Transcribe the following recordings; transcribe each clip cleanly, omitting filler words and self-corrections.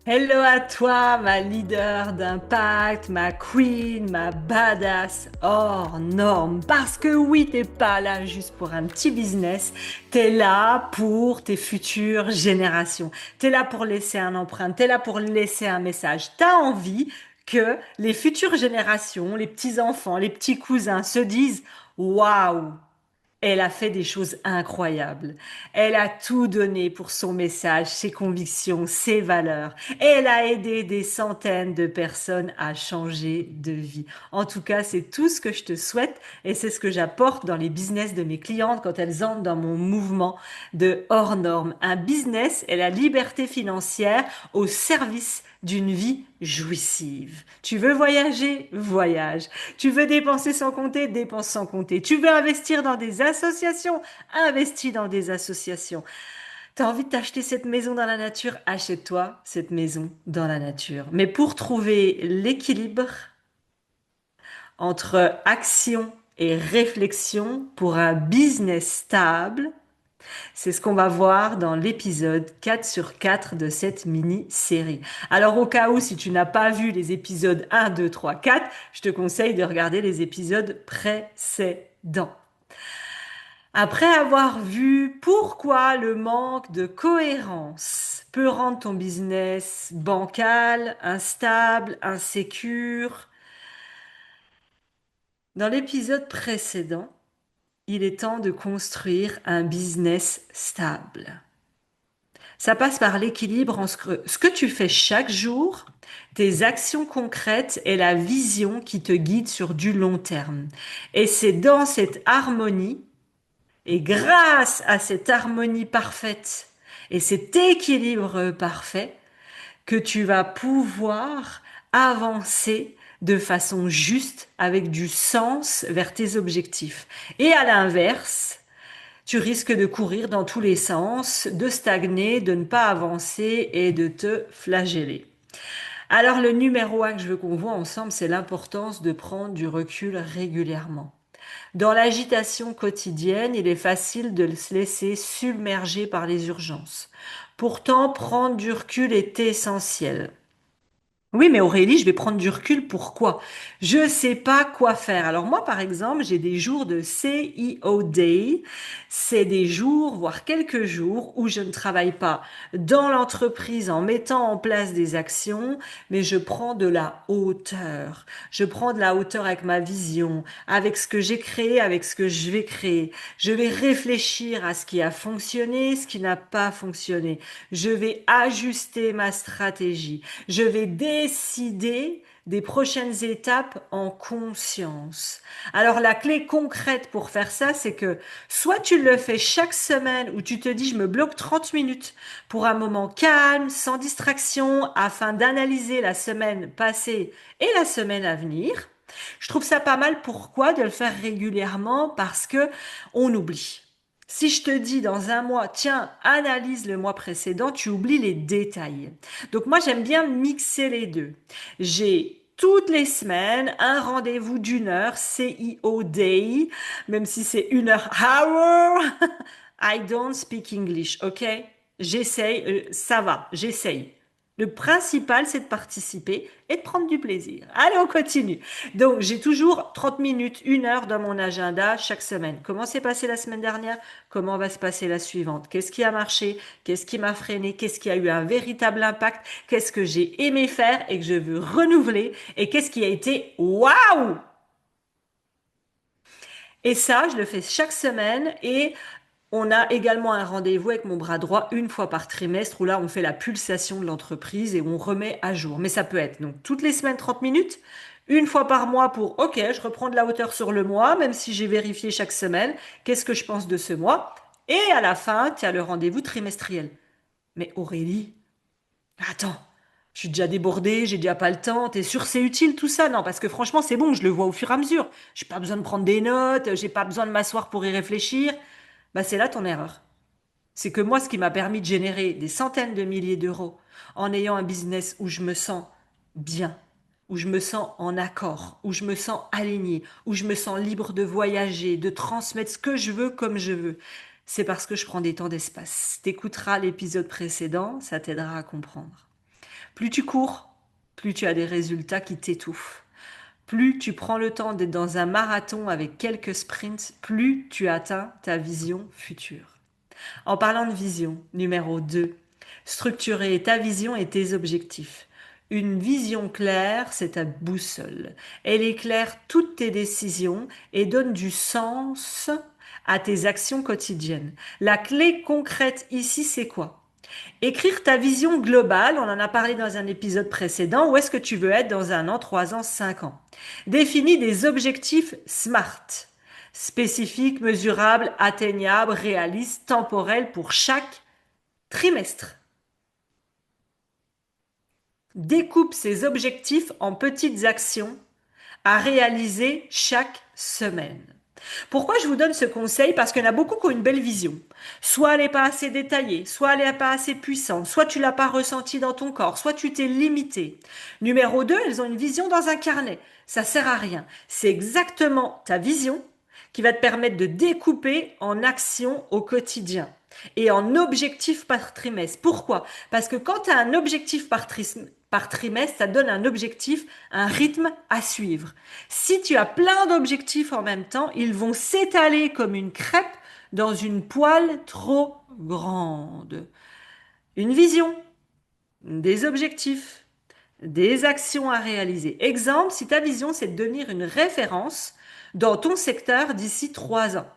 Hello à toi, ma leader d'impact, ma queen, ma badass hors norme. Parce que oui, t'es pas là juste pour un petit business, t'es là pour tes futures générations. T'es là pour laisser un empreinte, t'es là pour laisser un message. T'as envie que les futures générations, les petits-enfants, les petits cousins se disent, waouh! Elle a fait des choses incroyables. Elle a tout donné pour son message, ses convictions, ses valeurs. Elle a aidé des centaines de personnes à changer de vie. En tout cas, c'est tout ce que je te souhaite et c'est ce que j'apporte dans les business de mes clientes quand elles entrent dans mon mouvement de hors norme. Un business et la liberté financière au service d'une vie jouissive. Tu veux voyager? Voyage. Tu veux dépenser sans compter? Dépense sans compter. Tu veux investir dans des associations? Investis dans des associations. T'as envie de t'acheter cette maison dans la nature? Achète-toi cette maison dans la nature. Mais pour trouver l'équilibre entre action et réflexion pour un business stable, c'est ce qu'on va voir dans l'épisode 4 sur 4 de cette mini-série. Alors au cas où, si tu n'as pas vu les épisodes 1, 2, 3, 4, je te conseille de regarder les épisodes précédents. Après avoir vu pourquoi le manque de cohérence peut rendre ton business bancal, instable, insécure, dans l'épisode précédent, il est temps de construire un business stable. Ça passe par l'équilibre entre ce que tu fais chaque jour, tes actions concrètes et la vision qui te guide sur du long terme. Et c'est dans cette harmonie, et grâce à cette harmonie parfaite et cet équilibre parfait, que tu vas pouvoir avancer de façon juste, avec du sens vers tes objectifs. Et à l'inverse, tu risques de courir dans tous les sens, de stagner, de ne pas avancer et de te flageller. Alors le numéro un que je veux qu'on voit ensemble, c'est l'importance de prendre du recul régulièrement. Dans l'agitation quotidienne, il est facile de se laisser submerger par les urgences. Pourtant, prendre du recul est essentiel. Oui, mais Aurélie, je vais prendre du recul. Pourquoi? Je sais pas quoi faire. Alors moi, par exemple, j'ai des jours de CEO Day. C'est des jours, voire quelques jours, où je ne travaille pas dans l'entreprise en mettant en place des actions, mais je prends de la hauteur. Je prends de la hauteur avec ma vision, avec ce que j'ai créé, avec ce que je vais créer. Je vais réfléchir à ce qui a fonctionné, ce qui n'a pas fonctionné. Je vais ajuster ma stratégie. Je vais décider des prochaines étapes en conscience. Alors la clé concrète pour faire ça, c'est que soit tu le fais chaque semaine où tu te dis je me bloque 30 minutes pour un moment calme, sans distraction, afin d'analyser la semaine passée et la semaine à venir. Je trouve ça pas mal. Pourquoi? De le faire régulièrement parce que on oublie. Si je te dis dans un mois, tiens, analyse le mois précédent, tu oublies les détails. Donc moi, j'aime bien mixer les deux. J'ai toutes les semaines un rendez-vous d'une heure, CIO Day, même si c'est une heure hour. I don't speak English, ok? J'essaye, ça va, j'essaye. Le principal, c'est de participer et de prendre du plaisir. Allez, on continue. Donc, j'ai toujours 30 minutes, une heure dans mon agenda chaque semaine. Comment s'est passé la semaine dernière? Comment va se passer la suivante? Qu'est-ce qui a marché? Qu'est-ce qui m'a freiné? Qu'est-ce qui a eu un véritable impact? Qu'est-ce que j'ai aimé faire et que je veux renouveler? Et qu'est-ce qui a été waouh? Et ça, je le fais chaque semaine et on a également un rendez-vous avec mon bras droit une fois par trimestre où là, on fait la pulsation de l'entreprise et on remet à jour. Mais ça peut être donc toutes les semaines 30 minutes, une fois par mois pour, OK, je reprends de la hauteur sur le mois, même si j'ai vérifié chaque semaine, qu'est-ce que je pense de ce mois. Et à la fin, tu as le rendez-vous trimestriel. Mais Aurélie, attends, je suis déjà débordée, j'ai déjà pas le temps. T'es sûr c'est utile tout ça? Non, parce que franchement, c'est bon, je le vois au fur et à mesure. J'ai pas besoin de prendre des notes, j'ai pas besoin de m'asseoir pour y réfléchir. Bah, c'est là ton erreur. C'est que moi, ce qui m'a permis de générer des centaines de milliers d'euros en ayant un business où je me sens bien, où je me sens en accord, où je me sens alignée, où je me sens libre de voyager, de transmettre ce que je veux comme je veux, c'est parce que je prends des temps d'espace. T'écouteras l'épisode précédent, ça t'aidera à comprendre. Plus tu cours, plus tu as des résultats qui t'étouffent. Plus tu prends le temps d'être dans un marathon avec quelques sprints, plus tu atteins ta vision future. En parlant de vision, numéro 2, structurer ta vision et tes objectifs. Une vision claire, c'est ta boussole. Elle éclaire toutes tes décisions et donne du sens à tes actions quotidiennes. La clé concrète ici, c'est quoi? Écrire ta vision globale, on en a parlé dans un épisode précédent, où est-ce que tu veux être dans 1 an, 3 ans, 5 ans. Définis des objectifs SMART, spécifiques, mesurables, atteignables, réalistes, temporels pour chaque trimestre. Découpe ces objectifs en petites actions à réaliser chaque semaine. Pourquoi je vous donne ce conseil? Parce qu'il y en a beaucoup qui ont une belle vision. Soit elle n'est pas assez détaillée, soit elle n'est pas assez puissante, soit tu l'as pas ressentie dans ton corps, soit tu t'es limité. Numéro 2, elles ont une vision dans un carnet. Ça sert à rien. C'est exactement ta vision qui va te permettre de découper en actions au quotidien et en objectifs par trimestre. Pourquoi? Parce que quand tu as un objectif par trimestre, ça donne un objectif, un rythme à suivre. Si tu as plein d'objectifs en même temps, ils vont s'étaler comme une crêpe dans une poêle trop grande. Une vision, des objectifs, des actions à réaliser. Exemple, si ta vision, c'est de devenir une référence dans ton secteur d'ici 3 ans.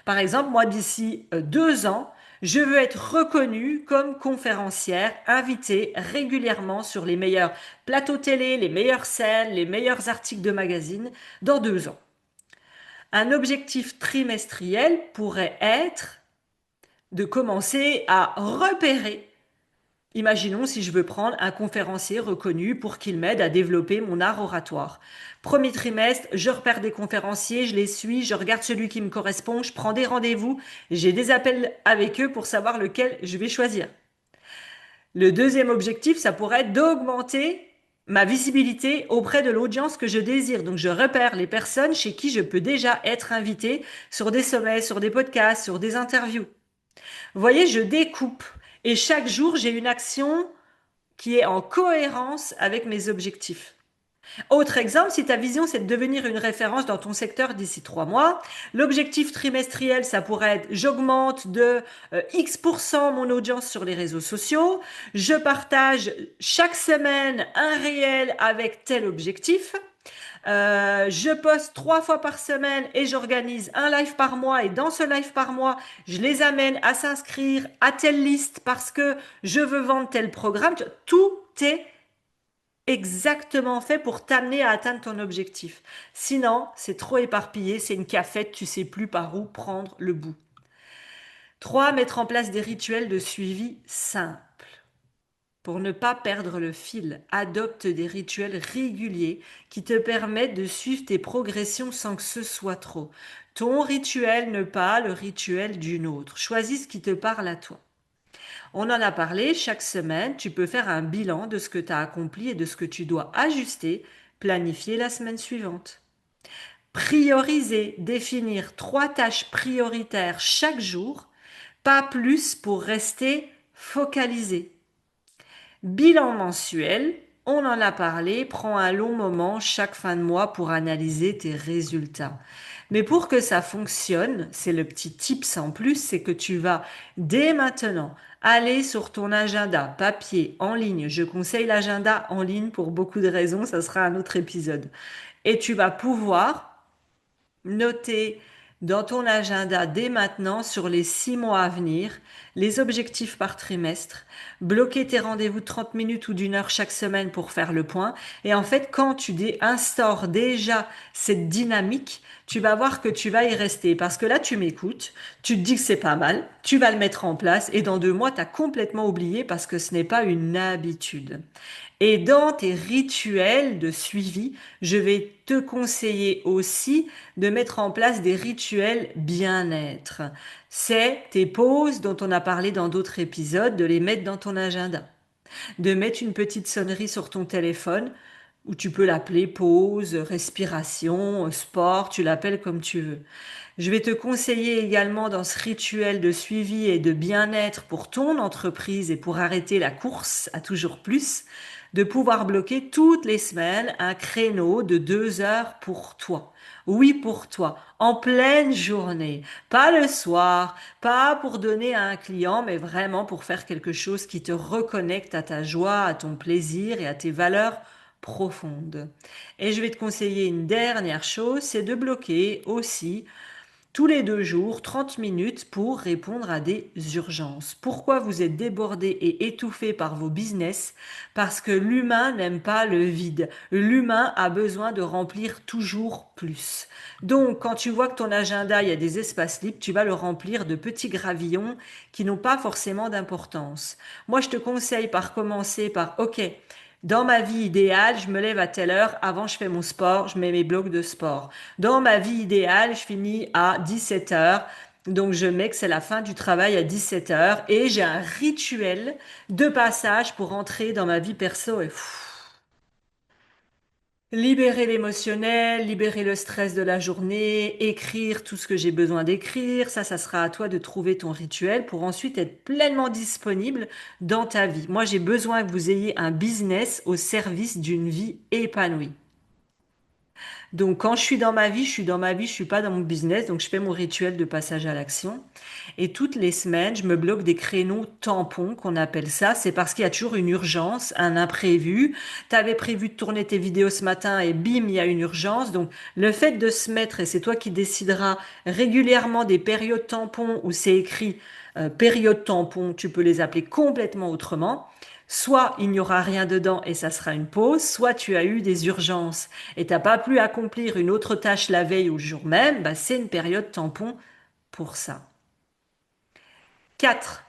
Par exemple, moi, d'ici 2 ans, je veux être reconnue comme conférencière, invitée régulièrement sur les meilleurs plateaux télé, les meilleures scènes, les meilleurs articles de magazine dans 2 ans. Un objectif trimestriel pourrait être de commencer à repérer. Imaginons si je veux prendre un conférencier reconnu pour qu'il m'aide à développer mon art oratoire. Premier trimestre, je repère des conférenciers, je les suis, je regarde celui qui me correspond, je prends des rendez-vous, j'ai des appels avec eux pour savoir lequel je vais choisir. Le deuxième objectif, ça pourrait être d'augmenter ma visibilité auprès de l'audience que je désire. Donc, je repère les personnes chez qui je peux déjà être invité sur des sommets, sur des podcasts, sur des interviews. Vous voyez, je découpe. Et chaque jour, j'ai une action qui est en cohérence avec mes objectifs. Autre exemple, si ta vision c'est de devenir une référence dans ton secteur d'ici 3 mois, l'objectif trimestriel, ça pourrait être j'augmente de X% mon audience sur les réseaux sociaux, je partage chaque semaine un réel avec tel objectif. Je poste 3 fois par semaine et j'organise un live par mois et dans ce live par mois, je les amène à s'inscrire à telle liste parce que je veux vendre tel programme. Tout est exactement fait pour t'amener à atteindre ton objectif. Sinon, c'est trop éparpillé, c'est une cafette, tu sais plus par où prendre le bout. 3, mettre en place des rituels de suivi simples. Pour ne pas perdre le fil, adopte des rituels réguliers qui te permettent de suivre tes progressions sans que ce soit trop. Ton rituel ne pas le rituel d'une autre. Choisis ce qui te parle à toi. On en a parlé, chaque semaine, tu peux faire un bilan de ce que tu as accompli et de ce que tu dois ajuster, planifier la semaine suivante. Prioriser, définir 3 tâches prioritaires chaque jour, pas plus pour rester focalisé. Bilan mensuel, on en a parlé, prends un long moment chaque fin de mois pour analyser tes résultats. Mais pour que ça fonctionne, c'est le petit tips en plus, c'est que tu vas dès maintenant aller sur ton agenda papier en ligne. Je conseille l'agenda en ligne pour beaucoup de raisons, ça sera un autre épisode. Et tu vas pouvoir noter dans ton agenda dès maintenant sur les 6 mois à venir, les objectifs par trimestre, bloquer tes rendez-vous de 30 minutes ou d'1 heure chaque semaine pour faire le point. Et en fait, quand tu instaures déjà cette dynamique, tu vas voir que tu vas y rester. Parce que là, tu m'écoutes, tu te dis que c'est pas mal, tu vas le mettre en place et dans 2 mois, tu as complètement oublié parce que ce n'est pas une habitude. Et dans tes rituels de suivi, je vais te conseiller aussi de mettre en place des rituels bien-être. C'est tes pauses dont on a parlé dans d'autres épisodes, de les mettre dans ton agenda. De mettre une petite sonnerie sur ton téléphone où tu peux l'appeler pause, respiration, sport, tu l'appelles comme tu veux. Je vais te conseiller également dans ce rituel de suivi et de bien-être pour ton entreprise et pour arrêter la course à toujours plus, de pouvoir bloquer toutes les semaines un créneau de 2 heures pour toi. Oui, pour toi, en pleine journée, pas le soir, pas pour donner à un client, mais vraiment pour faire quelque chose qui te reconnecte à ta joie, à ton plaisir et à tes valeurs profondes. Et je vais te conseiller une dernière chose, c'est de bloquer aussi tous les 2 jours, 30 minutes pour répondre à des urgences. Pourquoi vous êtes débordé et étouffé par vos business? Parce que l'humain n'aime pas le vide. L'humain a besoin de remplir toujours plus. Donc, quand tu vois que ton agenda, il y a des espaces libres, tu vas le remplir de petits gravillons qui n'ont pas forcément d'importance. Moi, je te conseille par commencer par, OK, dans ma vie idéale, je me lève à telle heure, avant je fais mon sport, je mets mes blocs de sport. Dans ma vie idéale, je finis à 17 heures. Donc je mets que c'est la fin du travail à 17 heures et j'ai un rituel de passage pour entrer dans ma vie perso et libérer l'émotionnel, libérer le stress de la journée, écrire tout ce que j'ai besoin d'écrire. Ça sera à toi de trouver ton rituel pour ensuite être pleinement disponible dans ta vie. Moi, j'ai besoin que vous ayez un business au service d'une vie épanouie. Donc, quand je suis dans ma vie, je suis dans ma vie, je suis pas dans mon business. Donc, je fais mon rituel de passage à l'action. Et toutes les semaines, je me bloque des créneaux tampons, qu'on appelle ça. C'est parce qu'il y a toujours une urgence, un imprévu. Tu avais prévu de tourner tes vidéos ce matin et bim, il y a une urgence. Donc, le fait de se mettre, et c'est toi qui décideras régulièrement des périodes tampons où c'est écrit période tampon, tu peux les appeler complètement autrement. Soit il n'y aura rien dedans et ça sera une pause, soit tu as eu des urgences et t'as pas pu accomplir une autre tâche la veille ou le jour même, bah c'est une période tampon pour ça. 4.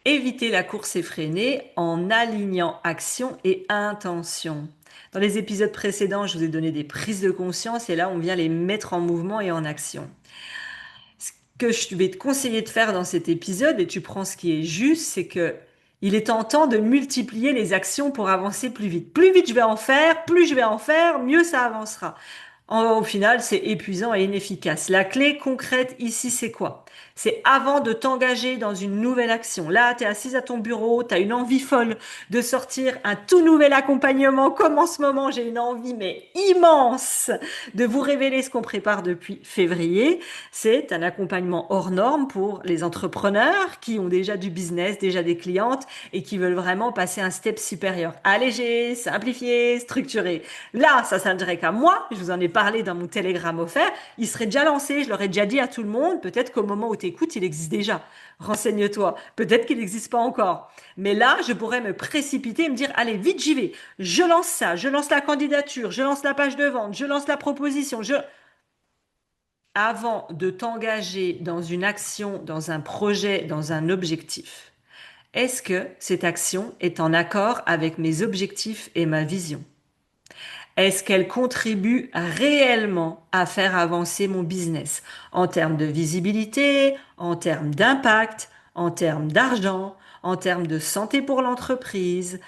Éviter la course effrénée en alignant action et intention. Dans les épisodes précédents, je vous ai donné des prises de conscience et là, on vient les mettre en mouvement et en action. Ce que je vais te conseiller de faire dans cet épisode, et tu prends ce qui est juste, c'est que il est tentant de multiplier les actions pour avancer plus vite. Plus vite je vais en faire, plus je vais en faire, mieux ça avancera. Au final, c'est épuisant et inefficace. La clé concrète ici, c'est quoi? C'est avant de t'engager dans une nouvelle action. Là, tu es assise à ton bureau, tu as une envie folle de sortir un tout nouvel accompagnement, comme en ce moment, j'ai une envie, mais immense, de vous révéler ce qu'on prépare depuis février. C'est un accompagnement hors norme pour les entrepreneurs qui ont déjà du business, déjà des clientes et qui veulent vraiment passer un step supérieur. Allégé, simplifié, structuré. Là, ça s'adresse qu'à moi. Je vous en ai parlé dans mon Telegram offert. Il serait déjà lancé. Je l'aurais déjà dit à tout le monde. Peut-être qu'au moment où tu écoutes, il existe déjà. Renseigne-toi. Peut-être qu'il n'existe pas encore. Mais là, je pourrais me précipiter et me dire, allez, vite, j'y vais. Je lance ça. Je lance la candidature. Je lance la page de vente. Je lance la proposition. Avant de t'engager dans une action, dans un projet, dans un objectif, est-ce que cette action est en accord avec mes objectifs et ma vision? Est-ce qu'elle contribue réellement à faire avancer mon business en termes de visibilité, en termes d'impact, en termes d'argent, en termes de santé pour l'entreprise?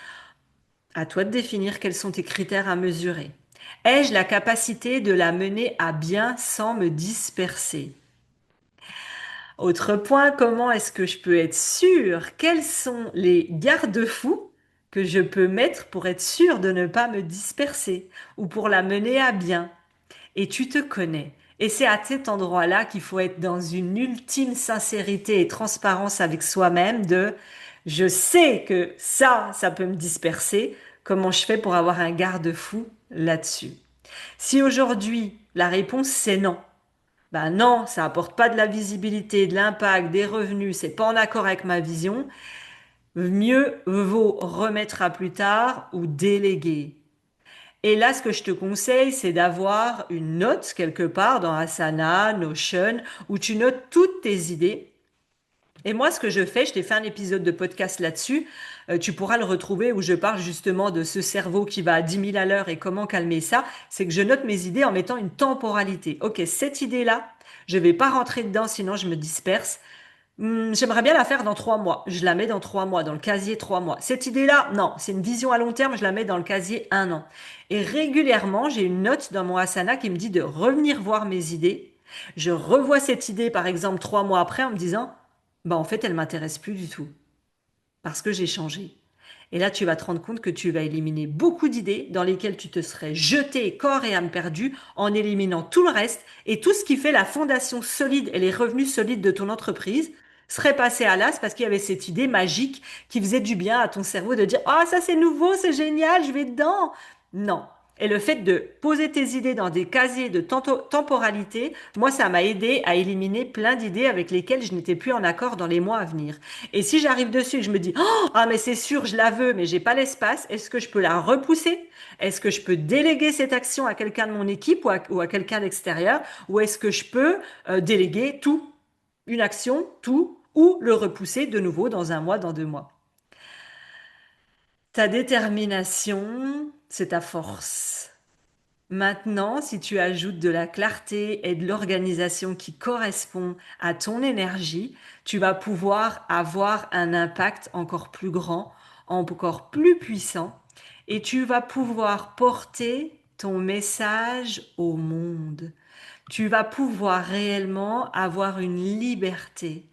À toi de définir quels sont tes critères à mesurer. Ai-je la capacité de la mener à bien sans me disperser? Autre point, comment est-ce que je peux être sûr? Quels sont les garde-fous que je peux mettre pour être sûr de ne pas me disperser ou pour la mener à bien? Et tu te connais. Et c'est à cet endroit-là qu'il faut être dans une ultime sincérité et transparence avec soi-même de je sais que ça peut me disperser. Comment je fais pour avoir un garde-fou là-dessus? Si aujourd'hui la réponse c'est non, ben non, ça apporte pas de la visibilité, de l'impact, des revenus, c'est pas en accord avec ma vision, mieux vaut remettre à plus tard ou déléguer. Et là, ce que je te conseille, c'est d'avoir une note quelque part dans Asana, Notion, où tu notes toutes tes idées. Et moi, ce que je fais, je t'ai fait un épisode de podcast là-dessus. Tu pourras le retrouver où je parle justement de ce cerveau qui va à 10 000 à l'heure et comment calmer ça. C'est que je note mes idées en mettant une temporalité. Ok, cette idée-là, je vais pas rentrer dedans, sinon je me disperse. J'aimerais bien la faire dans 3 mois. Je la mets dans 3 mois, dans le casier 3 mois. Cette idée-là, non, c'est une vision à long terme, je la mets dans le casier 1 an. Et régulièrement, j'ai une note dans mon Asana qui me dit de revenir voir mes idées. Je revois cette idée, par exemple, 3 mois après, en me disant, bah, en fait, elle m'intéresse plus du tout. Parce que j'ai changé. Et là, tu vas te rendre compte que tu vas éliminer beaucoup d'idées dans lesquelles tu te serais jeté corps et âme perdu en éliminant tout le reste et tout ce qui fait la fondation solide et les revenus solides de ton entreprise serait passé à l'as parce qu'il y avait cette idée magique qui faisait du bien à ton cerveau de dire, ah, ça c'est nouveau, c'est génial, je vais dedans. Non. Et le fait de poser tes idées dans des casiers de temporalité, moi, ça m'a aidé à éliminer plein d'idées avec lesquelles je n'étais plus en accord dans les mois à venir. Et si j'arrive dessus et que je me dis, oh, ah, mais c'est sûr, je la veux, mais j'ai pas l'espace, est-ce que je peux la repousser? Est-ce que je peux déléguer cette action à quelqu'un de mon équipe ou à quelqu'un d'extérieur? Ou est-ce que je peux déléguer tout, une action, tout, ou le repousser de nouveau dans un mois, dans 2 mois? Ta détermination, c'est ta force. Maintenant, si tu ajoutes de la clarté et de l'organisation qui correspond à ton énergie, tu vas pouvoir avoir un impact encore plus grand, encore plus puissant, et tu vas pouvoir porter ton message au monde. Tu vas pouvoir réellement avoir une liberté,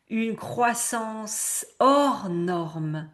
une croissance hors norme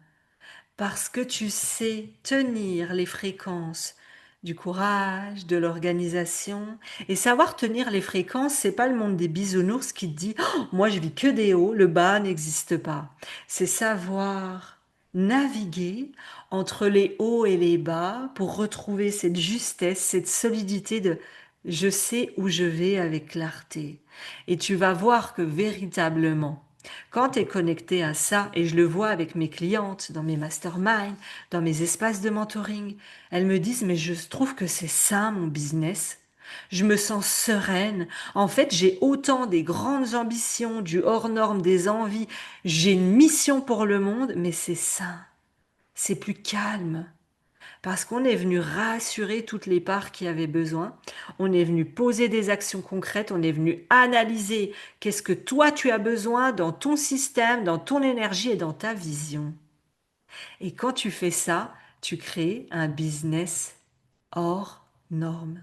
parce que tu sais tenir les fréquences du courage, de l'organisation. Et savoir tenir les fréquences, c'est pas le monde des bisounours qui te dit, oh, moi je vis que des hauts, le bas n'existe pas. C'est savoir naviguer entre les hauts et les bas pour retrouver cette justesse, cette solidité de je sais où je vais avec clarté. Et tu vas voir que véritablement, quand tu es connecté à ça, et je le vois avec mes clientes, dans mes masterminds, dans mes espaces de mentoring, elles me disent, mais je trouve que c'est ça mon business. Je me sens sereine. En fait, j'ai autant des grandes ambitions, du hors norme, des envies. J'ai une mission pour le monde, mais c'est ça. C'est plus calme. Parce qu'on est venu rassurer toutes les parts qui avaient besoin. On est venu poser des actions concrètes. On est venu analyser qu'est-ce que toi tu as besoin dans ton système, dans ton énergie et dans ta vision. Et quand tu fais ça, tu crées un business hors norme.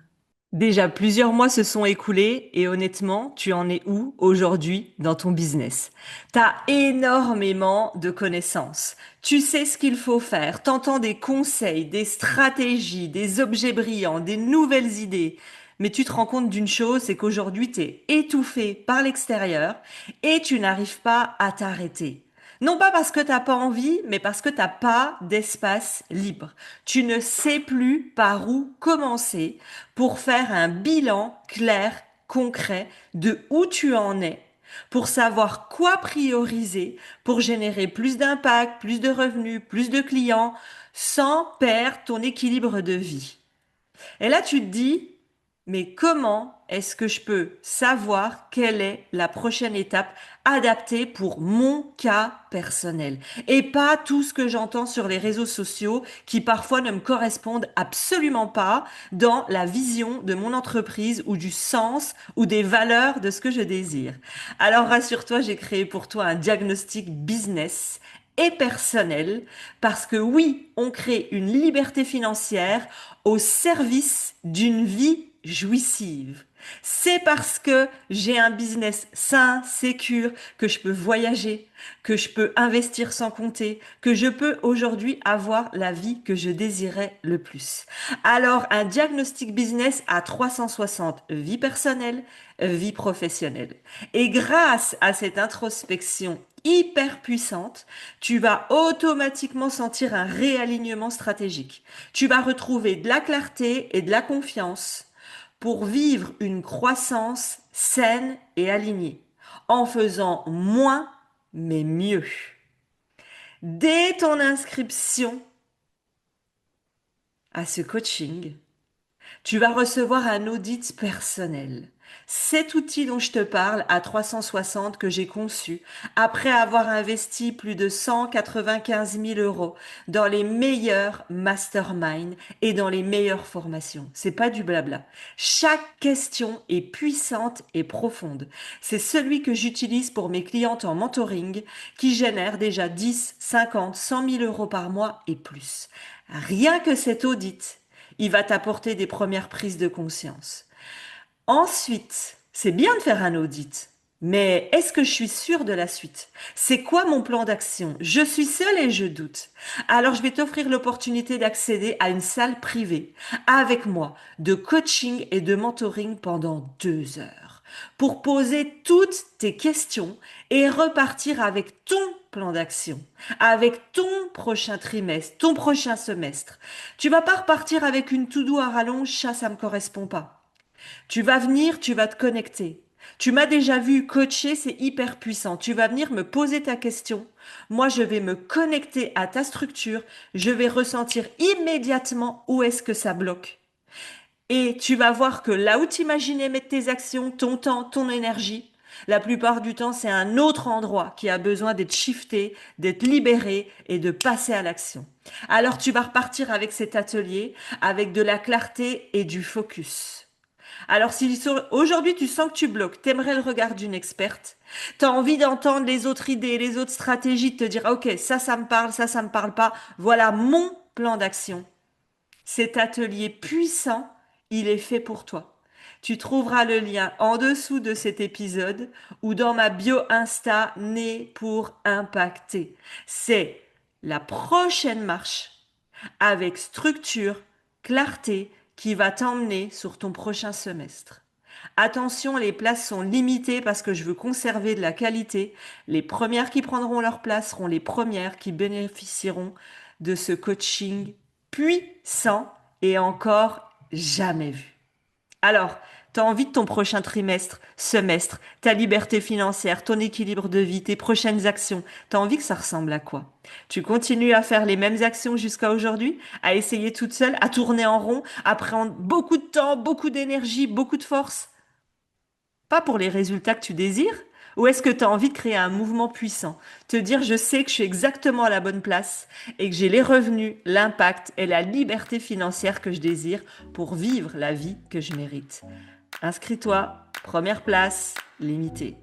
Déjà, plusieurs mois se sont écoulés et honnêtement, tu en es où aujourd'hui dans ton business? T'as énormément de connaissances. Tu sais ce qu'il faut faire. T'entends des conseils, des stratégies, des objets brillants, des nouvelles idées. Mais tu te rends compte d'une chose, c'est qu'aujourd'hui, t'es étouffé par l'extérieur et tu n'arrives pas à t'arrêter. Non pas parce que t'as pas envie, mais parce que t'as pas d'espace libre. Tu ne sais plus par où commencer pour faire un bilan clair, concret de où tu en es, pour savoir quoi prioriser, pour générer plus d'impact, plus de revenus, plus de clients, sans perdre ton équilibre de vie. Et là, tu te dis, mais comment est-ce que je peux savoir quelle est la prochaine étape adaptée pour mon cas personnel et pas tout ce que j'entends sur les réseaux sociaux qui parfois ne me correspondent absolument pas dans la vision de mon entreprise ou du sens ou des valeurs de ce que je désire. Alors rassure-toi, j'ai créé pour toi un diagnostic business et personnel parce que oui, on crée une liberté financière au service d'une vie jouissive. C'est parce que j'ai un business sain, sécure, que je peux voyager, que je peux investir sans compter, que je peux aujourd'hui avoir la vie que je désirais le plus. Alors, un diagnostic business à 360, vie personnelle, vie professionnelle. Et grâce à cette introspection hyper puissante, tu vas automatiquement sentir un réalignement stratégique. Tu vas retrouver de la clarté et de la confiance pour vivre une croissance saine et alignée, en faisant moins mais mieux. Dès ton inscription à ce coaching, tu vas recevoir un audit personnel. Cet outil dont je te parle à 360 que j'ai conçu après avoir investi plus de 195 000 euros dans les meilleurs masterminds et dans les meilleures formations. C'est pas du blabla. Chaque question est puissante et profonde. C'est celui que j'utilise pour mes clientes en mentoring qui génèrent déjà 10, 50, 100 000 euros par mois et plus. Rien que cet audit, il va t'apporter des premières prises de conscience. Ensuite, c'est bien de faire un audit. Mais est-ce que je suis sûre de la suite? C'est quoi mon plan d'action? Je suis seule et je doute. Alors je vais t'offrir l'opportunité d'accéder à une salle privée avec moi de coaching et de mentoring pendant 2 heures pour poser toutes tes questions et repartir avec ton plan d'action, avec ton prochain trimestre, ton prochain semestre. Tu vas pas repartir avec une to-do à rallonge, ça me correspond pas. Tu vas venir, tu vas te connecter. Tu m'as déjà vu coacher, c'est hyper puissant. Tu vas venir me poser ta question. Moi, je vais me connecter à ta structure. Je vais ressentir immédiatement où est-ce que ça bloque. Et tu vas voir que là où tu imaginais mettre tes actions, ton temps, ton énergie, la plupart du temps, c'est un autre endroit qui a besoin d'être shifté, d'être libéré et de passer à l'action. Alors tu vas repartir avec cet atelier, avec de la clarté et du focus. Alors, si aujourd'hui tu sens que tu bloques, t'aimerais le regard d'une experte, t'as envie d'entendre les autres idées, les autres stratégies, de te dire, ok, ça me parle, ça me parle pas, voilà mon plan d'action. Cet atelier puissant, il est fait pour toi. Tu trouveras le lien en dessous de cet épisode ou dans ma bio Insta Né pour impacter. C'est la prochaine marche avec structure, clarté qui va t'emmener sur ton prochain semestre. Attention, les places sont limitées parce que je veux conserver de la qualité. Les premières qui prendront leur place seront les premières qui bénéficieront de ce coaching puissant et encore jamais vu. Alors, tu as envie de ton prochain trimestre, semestre, ta liberté financière, ton équilibre de vie, tes prochaines actions, tu as envie que ça ressemble à quoi? Tu continues à faire les mêmes actions jusqu'à aujourd'hui, à essayer toute seule, à tourner en rond, à prendre beaucoup de temps, beaucoup d'énergie, beaucoup de force? Pas pour les résultats que tu désires? Ou est-ce que tu as envie de créer un mouvement puissant? Te dire, je sais que je suis exactement à la bonne place et que j'ai les revenus, l'impact et la liberté financière que je désire pour vivre la vie que je mérite. Inscris-toi, première place, limitée.